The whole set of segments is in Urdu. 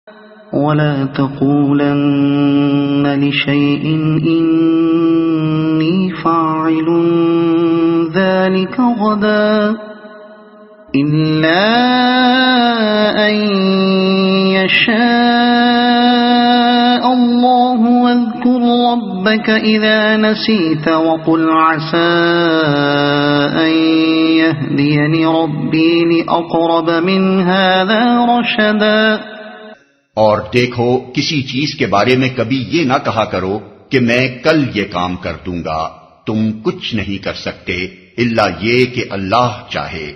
ولا تقولن لشيء إني فاعل ذلك غدا إلا أن يشاء الله واذكر ربك إذا نسيت وقل عسى أن يهديني ربي لأقرب من هذا رشدا۔ اور دیکھو کسی چیز کے بارے میں کبھی یہ نہ کہا کرو کہ میں کل یہ کام کر دوں گا، تم کچھ نہیں کر سکتے الا یہ کہ اللہ چاہے۔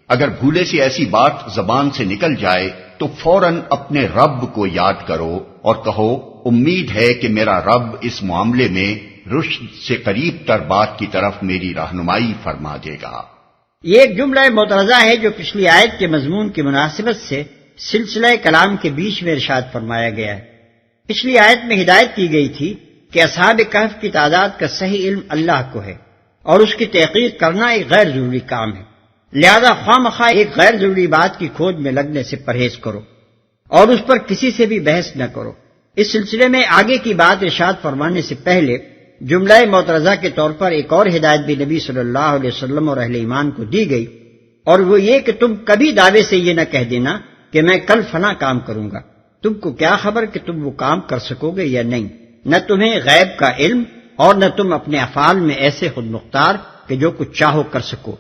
اگر بھولے سے ایسی بات زبان سے نکل جائے تو فوراً اپنے رب کو یاد کرو اور کہو امید ہے کہ میرا رب اس معاملے میں رشد سے قریب تر بات کی طرف میری رہنمائی فرما دے گا۔ یہ ایک جملہ معترضہ ہے جو پچھلی آیت کے مضمون کی مناسبت سے سلسلہ کلام کے بیچ میں ارشاد فرمایا گیا ہے۔ پچھلی آیت میں ہدایت کی گئی تھی کہ اصحاب کہف کی تعداد کا صحیح علم اللہ کو ہے اور اس کی تحقیق کرنا ایک غیر ضروری کام ہے، لہذا خواہ مخواہ ایک غیر ضروری بات کی کھوج میں لگنے سے پرہیز کرو اور اس پر کسی سے بھی بحث نہ کرو۔ اس سلسلے میں آگے کی بات ارشاد فرمانے سے پہلے جملہ معترضہ کے طور پر ایک اور ہدایت بھی نبی صلی اللہ علیہ وسلم اور اہل ایمان کو دی گئی، اور وہ یہ کہ تم کبھی دعوے سے یہ نہ کہہ دینا کہ میں کل فلاں کام کروں گا، تم کو کیا خبر کہ تم وہ کام کر سکو گے یا نہیں، نہ تمہیں غیب کا علم اور نہ تم اپنے افعال میں ایسے خود مختار کہ جو کچھ چاہو کر سکو۔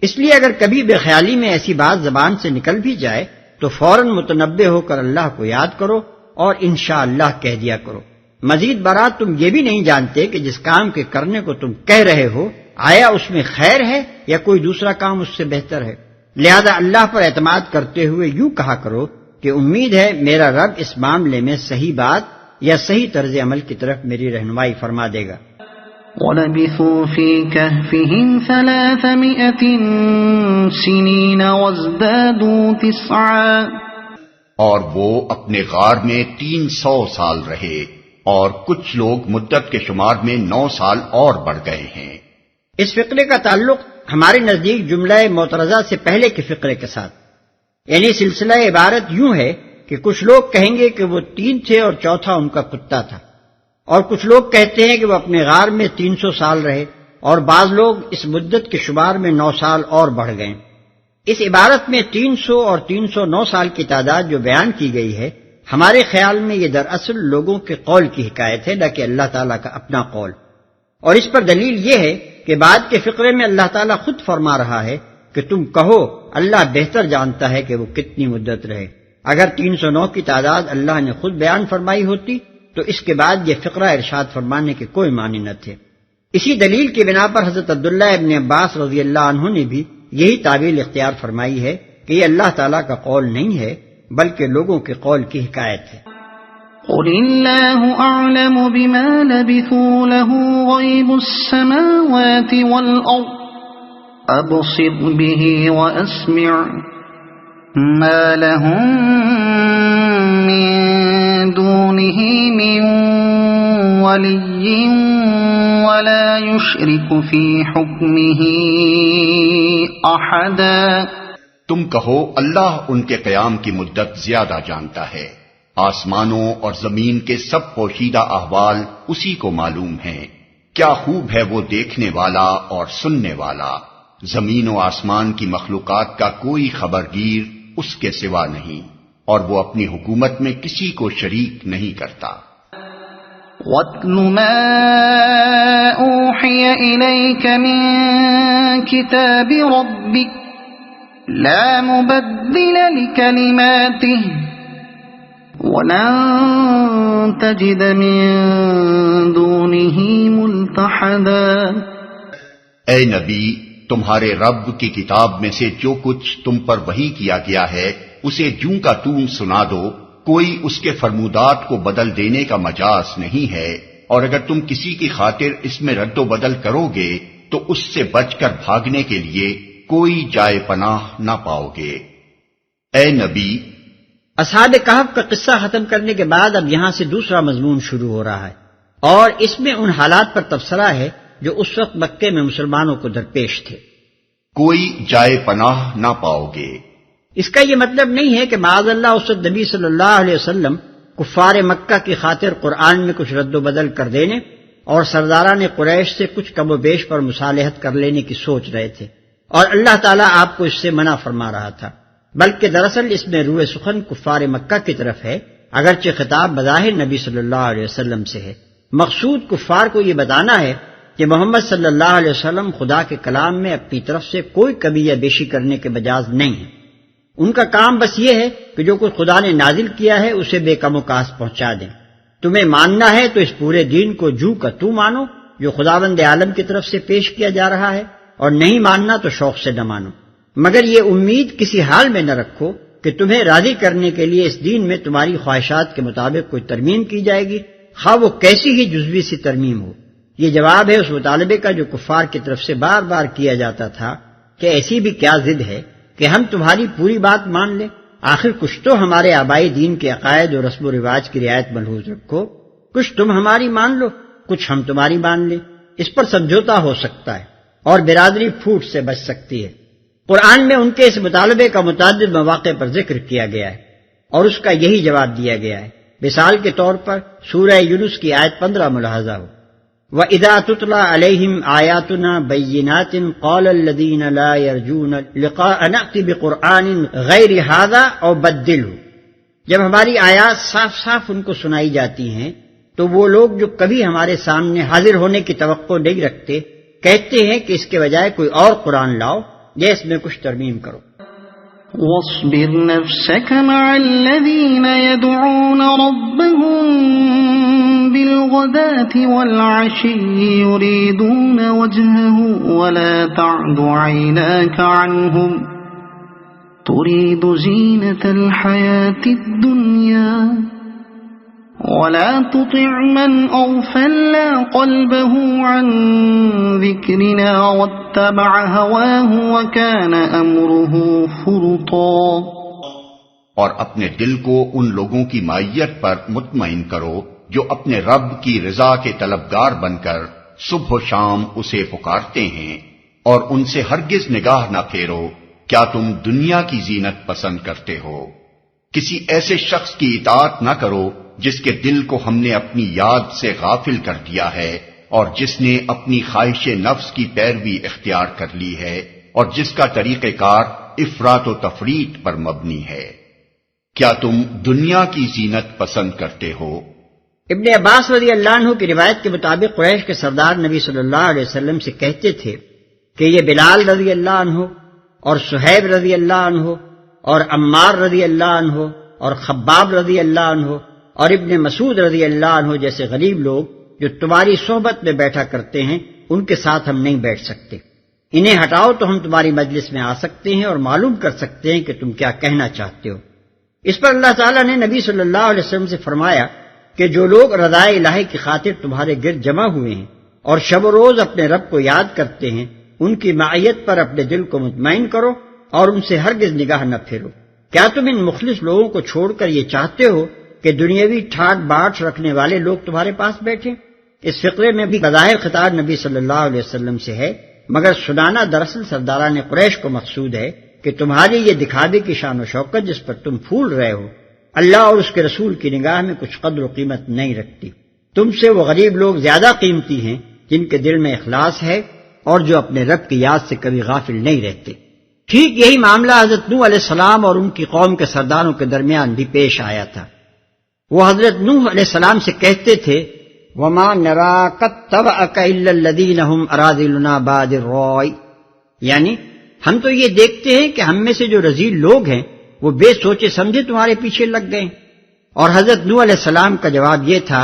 اس لیے اگر کبھی بے خیالی میں ایسی بات زبان سے نکل بھی جائے تو فوراً متنبہ ہو کر اللہ کو یاد کرو اور انشاءاللہ کہہ دیا کرو۔ مزید برآں تم یہ بھی نہیں جانتے کہ جس کام کے کرنے کو تم کہہ رہے ہو آیا اس میں خیر ہے یا کوئی دوسرا کام اس سے بہتر ہے، لہذا اللہ پر اعتماد کرتے ہوئے یوں کہا کرو کہ امید ہے میرا رب اس معاملے میں صحیح بات یا صحیح طرز عمل کی طرف میری رہنمائی فرما دے گا۔ وَلَبِثُوا فِي كَهْفِهِمْ 300 سِنِينَ وَازْدَادُوا 9۔ اور وہ اپنے غار میں 300 سال رہے اور کچھ لوگ مدت کے شمار میں 9 سال اور بڑھ گئے ہیں۔ اس فقرے کا تعلق ہمارے نزدیک جملہ معترضہ سے پہلے کے فقرے کے ساتھ، یعنی سلسلہ عبارت یوں ہے کہ کچھ لوگ کہیں گے کہ وہ 3 تھے اور چوتھا ان کا کتا تھا، اور کچھ لوگ کہتے ہیں کہ وہ اپنے غار میں 300 سال رہے اور بعض لوگ اس مدت کے شمار میں 9 سال اور بڑھ گئے۔ اس عبارت میں 300 اور 309 سال کی تعداد جو بیان کی گئی ہے، ہمارے خیال میں یہ دراصل لوگوں کے قول کی حکایت ہے، نہ کہ اللہ تعالیٰ کا اپنا قول، اور اس پر دلیل یہ ہے کہ بعد کے فقرے میں اللہ تعالیٰ خود فرما رہا ہے کہ تم کہو اللہ بہتر جانتا ہے کہ وہ کتنی مدت رہے۔ اگر 309 کی تعداد اللہ نے خود بیان فرمائی ہوتی تو اس کے بعد یہ فقرہ ارشاد فرمانے کے کوئی معنی نہ تھے۔ اسی دلیل کی بنا پر حضرت عبداللہ ابن عباس رضی اللہ عنہ نے بھی یہی تعویل اختیار فرمائی ہے کہ یہ اللہ تعالیٰ کا قول نہیں ہے بلکہ لوگوں کے قول کی حکایت ہے۔ قُلِ اللَّهُ أَعْلَمُ بِمَا لَبِثُوا لَهُ غَيْبُ السَّمَاوَاتِ وَالْأَرْضِ أَبْصِرْ بِهِ وَأَسْمِعْ مَا لَهُم مِّن دُونِهِ مِن وَلِيٍّ وَلَا يُشْرِكُ فِي حُكْمِهِ أَحَدًا۔ تم کہو اللہ ان کے قیام کی مدت زیادہ جانتا ہے، آسمانوں اور زمین کے سب پوشیدہ احوال اسی کو معلوم ہیں، کیا خوب ہے وہ دیکھنے والا اور سننے والا۔ زمین و آسمان کی مخلوقات کا کوئی خبرگیر اس کے سوا نہیں، اور وہ اپنی حکومت میں کسی کو شریک نہیں کرتا۔ وَاتْلُ مَا أُوحِيَ إِلَيْكَ مِن كِتَابِ رَبِّكَ لَا مُبَدِّلَ لِكَلِمَاتِهِ وَلَن تَجِدَ مِن دُونِهِ مُلْتَحَدًا۔ اے نبی، تمہارے رب کی کتاب میں سے جو کچھ تم پر وحی کیا گیا ہے اسے جوں کا توں سنا دو، کوئی اس کے فرمودات کو بدل دینے کا مجاز نہیں ہے، اور اگر تم کسی کی خاطر اس میں رد و بدل کرو گے تو اس سے بچ کر بھاگنے کے لیے کوئی جائے پناہ نہ پاؤ گے۔ اے نبی، اصحاب کہف کا قصہ ختم کرنے کے بعد اب یہاں سے دوسرا مضمون شروع ہو رہا ہے، اور اس میں ان حالات پر تبصرہ ہے جو اس وقت مکے میں مسلمانوں کو درپیش تھے۔ کوئی جائے پناہ نہ پاؤ گے۔ اس کا یہ مطلب نہیں ہے کہ معاذ اللہ اس وقت نبی صلی اللہ علیہ وسلم کفار مکہ کی خاطر قرآن میں کچھ رد و بدل کر دینے اور سرداران قریش سے کچھ کم و بیش پر مصالحت کر لینے کی سوچ رہے تھے، اور اللہ تعالیٰ آپ کو اس سے منع فرما رہا تھا، بلکہ دراصل اس میں روح سخن کفار مکہ کی طرف ہے، اگرچہ خطاب بظاہر نبی صلی اللہ علیہ وسلم سے ہے۔ مقصود کفار کو یہ بتانا ہے کہ محمد صلی اللہ علیہ وسلم خدا کے کلام میں اپنی طرف سے کوئی کمی یا بیشی کرنے کے مجاز نہیں ہے۔ ان کا کام بس یہ ہے کہ جو کچھ خدا نے نازل کیا ہے اسے بے کم و کاس پہنچا دیں۔ تمہیں ماننا ہے تو اس پورے دین کو جو کا تو مانو جو خداوند عالم کی طرف سے پیش کیا جا رہا ہے، اور نہیں ماننا تو شوق سے نہ مانو، مگر یہ امید کسی حال میں نہ رکھو کہ تمہیں راضی کرنے کے لیے اس دین میں تمہاری خواہشات کے مطابق کوئی ترمیم کی جائے گی، خواہ وہ کیسی ہی جزوی سی ترمیم ہو۔ یہ جواب ہے اس مطالبے کا جو کفار کی طرف سے بار بار کیا جاتا تھا کہ ایسی بھی کیا ضد ہے کہ ہم تمہاری پوری بات مان لیں، آخر کچھ تو ہمارے آبائی دین کے عقائد اور رسم و رواج کی رعایت ملحوظ رکھو، کچھ تم ہماری مان لو، کچھ ہم تمہاری مان لیں، اس پر سمجھوتا ہو سکتا ہے اور برادری پھوٹ سے بچ سکتی ہے۔ قرآن میں ان کے اس مطالبے کا متعدد مواقع پر ذکر کیا گیا ہے اور اس کا یہی جواب دیا گیا ہے۔ مثال کے طور پر سورہ یونس کی آیت 15 ملاحظہ ہو، وَإِذَا تُتْلَى عَلَيْهِمْ آيَاتُنَا بَيِّنَاتٍ قَالَ الَّذِينَ لَا يَرْجُونَ لِقَاءَنَا ائْتِ بِقُرْآنٍ غَيْرِ هَذَا أَوْ بَدِّلْهُ، جب ہماری آیات صاف صاف ان کو سنائی جاتی ہیں تو وہ لوگ جو کبھی ہمارے سامنے حاضر ہونے کی توقع نہیں رکھتے کہتے ہیں کہ اس کے بجائے کوئی اور قرآن لاؤ یا اس میں کچھ ترمیم کرو۔ واصبر نفسك مع الذين يدعون ربهم بالغداة والعشي يريدون وجهه ولا تعد عيناك عنهم تريد زينة الحياة الدنيا ولا تطع من أغفلنا قلبه عن ذكرنا واتبع هواه وكان أمره فرطا، اور اپنے دل کو ان لوگوں کی مائیت پر مطمئن کرو جو اپنے رب کی رضا کے طلبگار بن کر صبح و شام اسے پکارتے ہیں، اور ان سے ہرگز نگاہ نہ پھیرو، کیا تم دنیا کی زینت پسند کرتے ہو؟ کسی ایسے شخص کی اطاعت نہ کرو جس کے دل کو ہم نے اپنی یاد سے غافل کر دیا ہے، اور جس نے اپنی خواہش نفس کی پیروی اختیار کر لی ہے، اور جس کا طریقہ کار افراط و تفریط پر مبنی ہے۔ کیا تم دنیا کی زینت پسند کرتے ہو؟ ابن عباس رضی اللہ عنہ کی روایت کے مطابق قریش کے سردار نبی صلی اللہ علیہ وسلم سے کہتے تھے کہ یہ بلال رضی اللہ عنہ اور صہیب رضی اللہ عنہ اور عمار رضی اللہ عنہ اور خباب رضی اللہ عنہ اور ابن مسعود رضی اللہ عنہ جیسے غریب لوگ جو تمہاری صحبت میں بیٹھا کرتے ہیں ان کے ساتھ ہم نہیں بیٹھ سکتے، انہیں ہٹاؤ تو ہم تمہاری مجلس میں آ سکتے ہیں اور معلوم کر سکتے ہیں کہ تم کیا کہنا چاہتے ہو۔ اس پر اللہ تعالیٰ نے نبی صلی اللہ علیہ وسلم سے فرمایا کہ جو لوگ رضائے الہی کی خاطر تمہارے گرد جمع ہوئے ہیں اور شب و روز اپنے رب کو یاد کرتے ہیں، ان کی معیت پر اپنے دل کو مطمئن کرو اور ان سے ہرگز نگاہ نہ پھیرو۔ کیا تم ان مخلص لوگوں کو چھوڑ کر یہ چاہتے ہو کہ دنیاوی ٹھاٹ باٹ رکھنے والے لوگ تمہارے پاس بیٹھیں؟ اس فقرے میں بھی بظاہر خطاب نبی صلی اللہ علیہ وسلم سے ہے، مگر سنانا دراصل سرداران قریش کو مقصود ہے کہ تمہاری یہ دکھاوے کی شان و شوکت جس پر تم پھول رہے ہو اللہ اور اس کے رسول کی نگاہ میں کچھ قدر و قیمت نہیں رکھتی۔ تم سے وہ غریب لوگ زیادہ قیمتی ہیں جن کے دل میں اخلاص ہے اور جو اپنے رب کی یاد سے کبھی غافل نہیں رہتے۔ ٹھیک یہی معاملہ حضرت نوح علیہ السلام اور ان کی قوم کے سرداروں کے درمیان بھی پیش آیا تھا۔ وہ حضرت نوح علیہ السلام سے کہتے تھے وَمَا نَرَاكَ اتَّبَعَكَ إِلَّا الَّذِينَ هُمْ أَرَاذِلُنَا بَادِي الرَّأْيِ، یعنی ہم تو یہ دیکھتے ہیں کہ ہم میں سے جو رذیل لوگ ہیں وہ بے سوچے سمجھے تمہارے پیچھے لگ گئے۔ اور حضرت نوح علیہ السلام کا جواب یہ تھا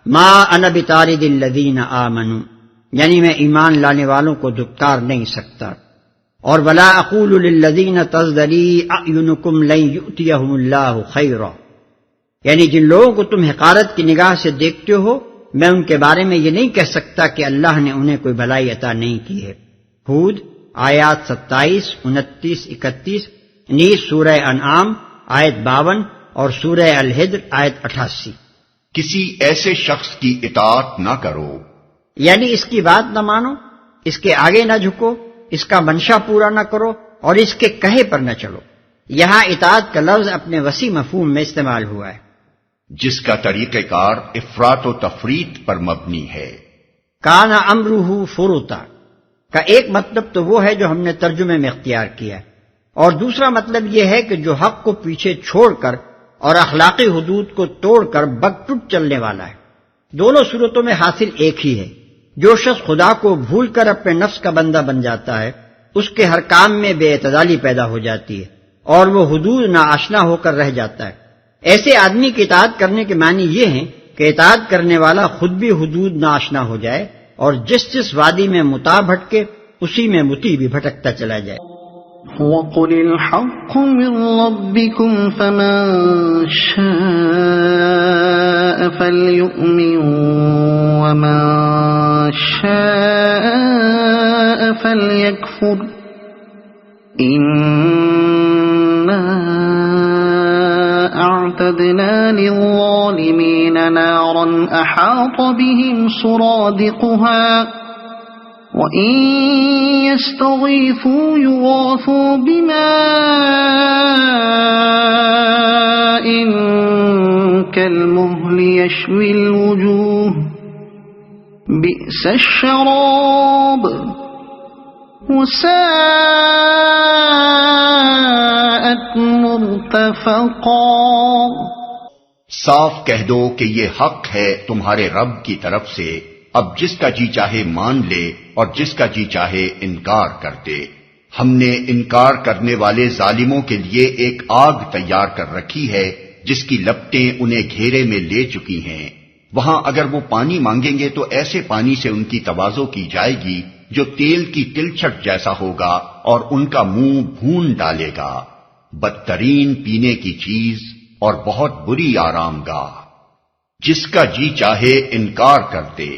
مَا أَنَا بِطَارِدِ الَّذِينَ آمَنُوا، یعنی میں ایمان لانے والوں کو دھتکار نہیں سکتا۔ اور وَلَا أَقُولُ لِلَّذِينَ تَزْدَرِي أَعْيُنُكُمْ لَن يُؤْتِيَهُمُ اللَّهُ خَيْرًا، یعنی جن لوگوں کو تم حقارت کی نگاہ سے دیکھتے ہو میں ان کے بارے میں یہ نہیں کہہ سکتا کہ اللہ نے انہیں کوئی بھلائی عطا نہیں کی ہے۔ ہود آیات 27، 29، 31، نیز سورہ انعام آیت 52 اور سورہ الحجر آیت 88۔ کسی ایسے شخص کی اطاعت نہ کرو، یعنی اس کی بات نہ مانو، اس کے آگے نہ جھکو، اس کا منشا پورا نہ کرو اور اس کے کہے پر نہ چلو۔ یہاں اطاعت کا لفظ اپنے وسیع مفہوم میں استعمال ہوا ہے، جس کا طریقہ کار افراط و تفریط پر مبنی ہے۔ کان امرہ فروتا کا ایک مطلب تو وہ ہے جو ہم نے ترجمے میں اختیار کیا، اور دوسرا مطلب یہ ہے کہ جو حق کو پیچھے چھوڑ کر اور اخلاقی حدود کو توڑ کر بگٹٹ چلنے والا ہے۔ دونوں صورتوں میں حاصل ایک ہی ہے، جو شخص خدا کو بھول کر اپنے نفس کا بندہ بن جاتا ہے اس کے ہر کام میں بے اعتدالی پیدا ہو جاتی ہے اور وہ حدود ناآشنا ہو کر رہ جاتا ہے۔ ایسے آدمی کی اطاعت کرنے کے معنی یہ ہیں کہ اطاعت کرنے والا خود بھی حدود ناآشنا ہو جائے اور جس جس وادی میں مطاع بھٹکے اسی میں مطیع بھی بھٹکتا چلا جائے۔ وَقُلِ الْحَقُّ مِنْ رَبِّكُمْ فَمَنْ شَاءَ فَلْيُؤْمِنْ وَمَنْ شَاءَ فَلْيَكْفُرْ إِنَّا أَعْتَدْنَا لِلظَّالِمِينَ نَارًا أَحَاطَ بِهِمْ سُرَادِقُهَا وَإِن يَسْتَغِيثُوا يُغَاثُوا بِمَاءٍ كَالْمُهْلِ يَشْوِي الْوُجُوهَ بِئْسَ الشَّرَابُ وَسَاءَتْ مُرْتَفَقًا۔ صاف کہہ دو کہ یہ حق ہے تمہارے رب کی طرف سے، اب جس کا جی چاہے مان لے اور جس کا جی چاہے انکار کر دے۔ ہم نے انکار کرنے والے ظالموں کے لیے ایک آگ تیار کر رکھی ہے جس کی لپٹیں انہیں گھیرے میں لے چکی ہیں۔ وہاں اگر وہ پانی مانگیں گے تو ایسے پانی سے ان کی تواضع کی جائے گی جو تیل کی تلچھٹ جیسا ہوگا اور ان کا منہ بھون ڈالے گا۔ بدترین پینے کی چیز اور بہت بری آرام گاہ، جس کا جی چاہے انکار کر دے۔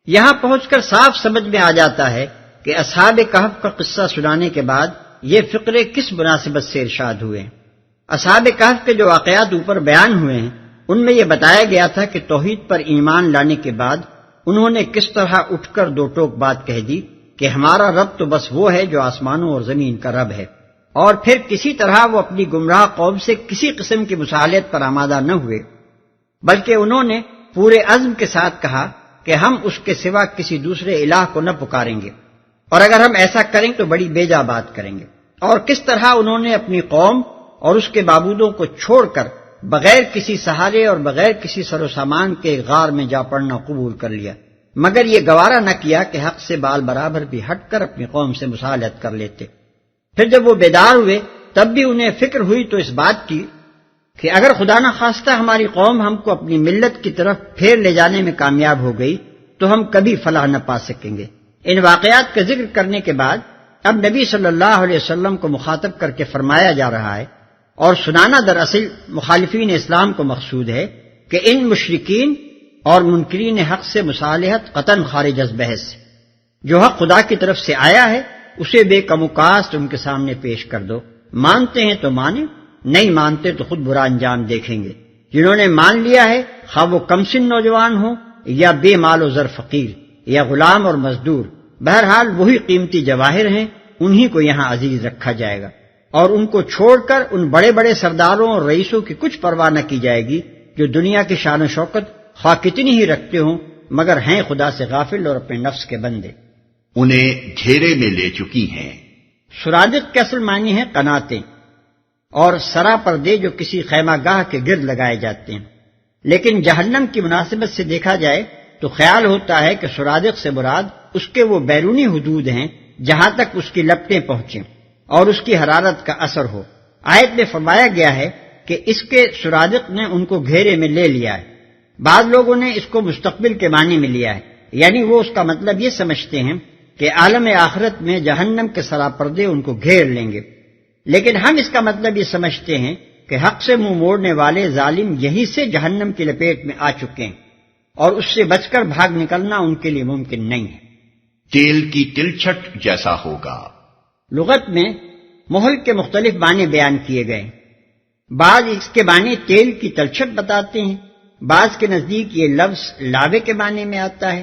یہاں پہنچ کر صاف سمجھ میں آ جاتا ہے کہ اصحاب کہف کا قصہ سنانے کے بعد یہ فقرے کس مناسبت سے ارشاد ہوئے ہیں۔ اصحاب کہف کے جو واقعات اوپر بیان ہوئے ہیں ان میں یہ بتایا گیا تھا کہ توحید پر ایمان لانے کے بعد انہوں نے کس طرح اٹھ کر دو ٹوک بات کہہ دی کہ ہمارا رب تو بس وہ ہے جو آسمانوں اور زمین کا رب ہے، اور پھر کسی طرح وہ اپنی گمراہ قوم سے کسی قسم کی مصالحت پر آمادہ نہ ہوئے، بلکہ انہوں نے پورے عزم کے ساتھ کہا کہ ہم اس کے سوا کسی دوسرے الہ کو نہ پکاریں گے، اور اگر ہم ایسا کریں تو بڑی بیجا بات کریں گے۔ اور کس طرح انہوں نے اپنی قوم اور اس کے معبودوں کو چھوڑ کر بغیر کسی سہارے اور بغیر کسی سر و سامان کے غار میں جا پڑنا قبول کر لیا، مگر یہ گوارا نہ کیا کہ حق سے بال برابر بھی ہٹ کر اپنی قوم سے مصالحت کر لیتے۔ پھر جب وہ بیدار ہوئے تب بھی انہیں فکر ہوئی تو اس بات کی کہ اگر خدا نہ خواستہ ہماری قوم ہم کو اپنی ملت کی طرف پھیر لے جانے میں کامیاب ہو گئی تو ہم کبھی فلاح نہ پا سکیں گے۔ ان واقعات کا ذکر کرنے کے بعد اب نبی صلی اللہ علیہ وسلم کو مخاطب کر کے فرمایا جا رہا ہے، اور سنانا دراصل مخالفین اسلام کو مقصود ہے کہ ان مشرکین اور منکرین حق سے مصالحت قطعاً خارج از بحث ہے۔ جو حق خدا کی طرف سے آیا ہے اسے بے کم و کاست ان کے سامنے پیش کر دو، مانتے ہیں تو مانیں، نہیں مانتے تو خود برا انجام دیکھیں گے۔ جنہوں نے مان لیا ہے خواہ وہ کمسن نوجوان ہوں یا بے مال و زر فقیر یا غلام اور مزدور، بہرحال وہی قیمتی جواہر ہیں، انہی کو یہاں عزیز رکھا جائے گا، اور ان کو چھوڑ کر ان بڑے بڑے سرداروں اور رئیسوں کی کچھ پرواہ نہ کی جائے گی جو دنیا کی شان و شوکت خواہ کتنی ہی رکھتے ہوں مگر ہیں خدا سے غافل اور اپنے نفس کے بندے۔ انہیں گھیرے میں لے چکی ہیں۔ سرادق کے اصل معنی ہے قناتیں اور سرا پردے جو کسی خیمہ گاہ کے گرد لگائے جاتے ہیں، لیکن جہنم کی مناسبت سے دیکھا جائے تو خیال ہوتا ہے کہ سرادق سے مراد اس کے وہ بیرونی حدود ہیں جہاں تک اس کی لپٹیں پہنچیں اور اس کی حرارت کا اثر ہو۔ آیت میں فرمایا گیا ہے کہ اس کے سرادق نے ان کو گھیرے میں لے لیا ہے۔ بعض لوگوں نے اس کو مستقبل کے معنی میں لیا ہے، یعنی وہ اس کا مطلب یہ سمجھتے ہیں کہ عالم آخرت میں جہنم کے سراپردے ان کو گھیر لیں گے، لیکن ہم اس کا مطلب یہ سمجھتے ہیں کہ حق سے منہ موڑنے والے ظالم یہی سے جہنم کی لپیٹ میں آ چکے ہیں اور اس سے بچ کر بھاگ نکلنا ان کے لیے ممکن نہیں ہے۔ تیل کی تلچھٹ جیسا ہوگا۔ لغت میں مہل کے مختلف معنی بیان کیے گئے، بعض اس کے معنی تیل کی تلچھٹ بتاتے ہیں، بعض کے نزدیک یہ لفظ لاوے کے معنی میں آتا ہے،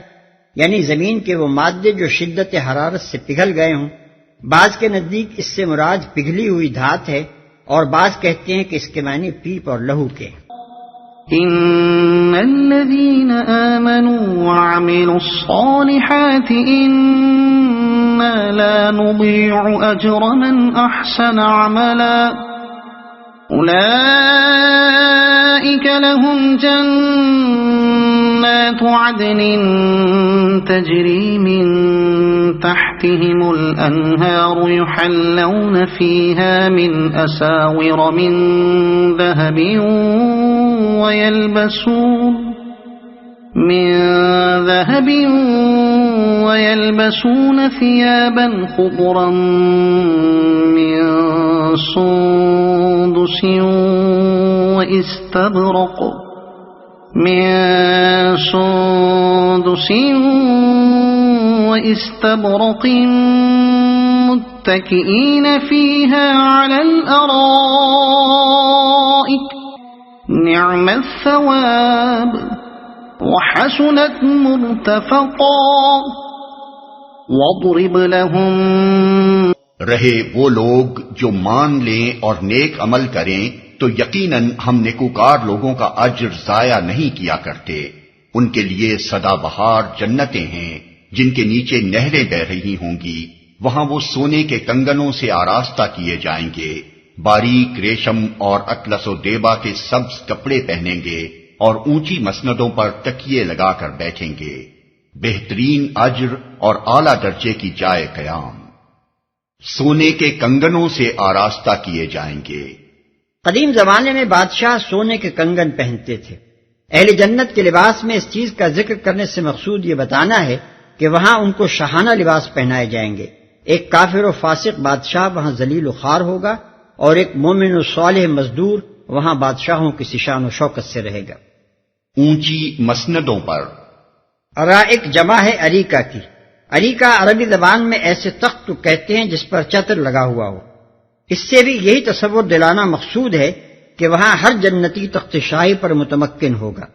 یعنی زمین کے وہ مادے جو شدت حرارت سے پگھل گئے ہوں، بعض کے نزدیک اس سے مراد پگھلی ہوئی دھات ہے، اور بعض کہتے ہیں کہ اس کے معنی پیپ اور لہو کے. إن الذين آمنوا وعملوا الصالحات إنا لا نضيع أجر من أحسن عملا أولئك لهم جنات عدن تجري من تحتهم الأنهار يحلون فيها من أساور من ذهب ويلبسون ثيابا خضرا من سندس واستبرق متكئين فيها على الأرائك نعم الثواب وحسنت مرتفقا واضرب لهم. رہے وہ لوگ جو مان لیں اور نیک عمل کریں تو یقیناً ہم نیکوکار لوگوں کا اجر ضائع نہیں کیا کرتے. ان کے لیے سدا بہار جنتیں ہیں جن کے نیچے نہریں بہ رہی ہوں گی. وہاں وہ سونے کے کنگنوں سے آراستہ کیے جائیں گے. باریک ریشم اور اطلس و دیبا کے سبز کپڑے پہنیں گے اور اونچی مسندوں پر تکیے لگا کر بیٹھیں گے. بہترین اجر اور اعلیٰ درجے کی جائے قیام. سونے کے کنگنوں سے آراستہ کیے جائیں گے. قدیم زمانے میں بادشاہ سونے کے کنگن پہنتے تھے. اہل جنت کے لباس میں اس چیز کا ذکر کرنے سے مقصود یہ بتانا ہے کہ وہاں ان کو شاہانہ لباس پہنائے جائیں گے. ایک کافر و فاسق بادشاہ وہاں ذلیل و خوار ہوگا اور ایک مومن و صالح مزدور وہاں بادشاہوں کی شان و شوکت سے رہے گا. اونچی مسندوں پر. ارائک جمع ہے اریکہ کی. اریکہ عربی زبان میں ایسے تخت کو کہتے ہیں جس پر چتر لگا ہوا ہو. اس سے بھی یہی تصور دلانا مقصود ہے کہ وہاں ہر جنتی تخت شاہی پر متمکن ہوگا.